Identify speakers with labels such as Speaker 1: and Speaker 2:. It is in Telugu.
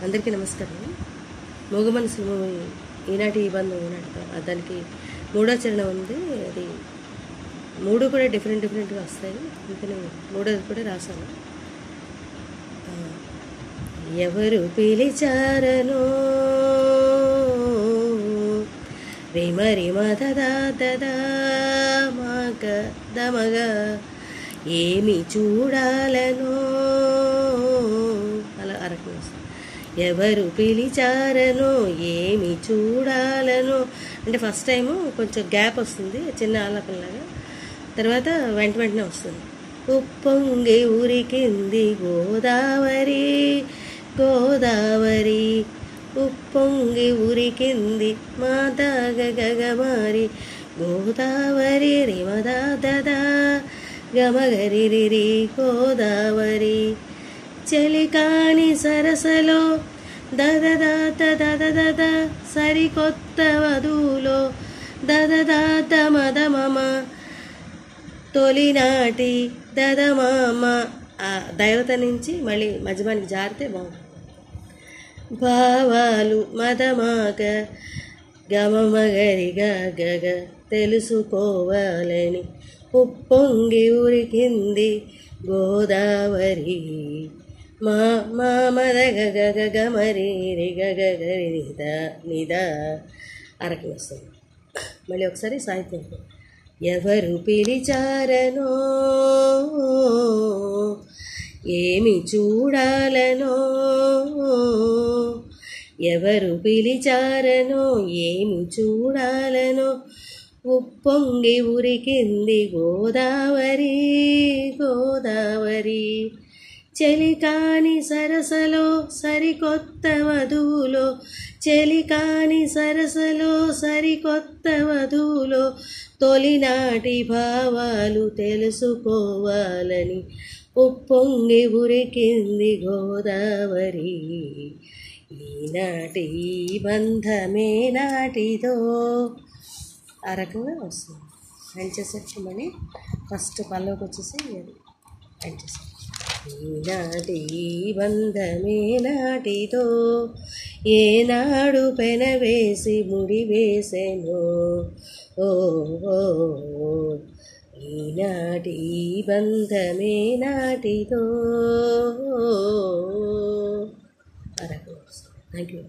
Speaker 1: అందరికీ నమస్కారం. మూగ మనసు మూవీ ఈనాటి బంధం ఈనాటి దానికి మూడో చరణం ఉంది. అది మూడు కూడా డిఫరెంట్గా వస్తాయి. అందుకని మూడోది కూడా రాశాను. ఎవరు పిలిచారనో రిమ రిమ దదా దదా మగ దమగ ఏమి చూడాలనో అలా అరకం వస్తుంది. ఎవరు పిలిచారనో ఏమి చూడాలనో అంటే ఫస్ట్ టైము కొంచెం గ్యాప్ వస్తుంది, చిన్న ఆలాపనలాగా. తర్వాత వెంటనే వస్తుంది. ఉప్పొంగి ఉరికింది గోదావరి గోదావరి, ఉప్పొంగి ఉరికింది మాతా గగమారి గోదావరి రిమదా దదా గమగరిరి గోదావరి, చెలికాని సరసలో దదదాత దదదద సరికొత్త వధువులో దదదాత మదమమ తొలినాటి దదమామ. ఆ దైవత నుంచి మళ్ళీ మధ్యమానికి జారితే బాగుంటుంది. భావాలు మదమాగ గమమగరి గగ తెలుసుకోవాలని ఉప్పొంగి ఉరికింది గోదావరి మా మద గగమరి గగరి నిద అరకి వస్తుంది. మళ్ళీ ఒకసారి సాహిత్యం. ఎవరు పిలిచారనో ఏమి చూడాలనో, ఎవరు పిలిచారనో ఏమి చూడాలనో, ఉప్పొంగి ఉరికింది గోదావరి గోదావరి, చెలికాని సరసలో సరికొత్త వధువులో, చెలికాని సరసలో సరికొత్త వధువులో తొలినాటి భావాలు తెలుసుకోవాలని ఉప్పొంగి ఉరికింది గోదావరి. ఈనాటి బంధమే నాటిదో ఆ రకంగా వస్తుంది. ఎండ్ చేసేటప్పుడు మళ్ళీ ఫస్ట్ పల్లవికి వచ్చేసి ఎండ్ చేసాం. ఈనాటి బంధమే నాటిదో ఏనాడు పెనవేసి ముడివేసెనో ఓ ఈనాటి బంధమే నాటిదో. Thank you.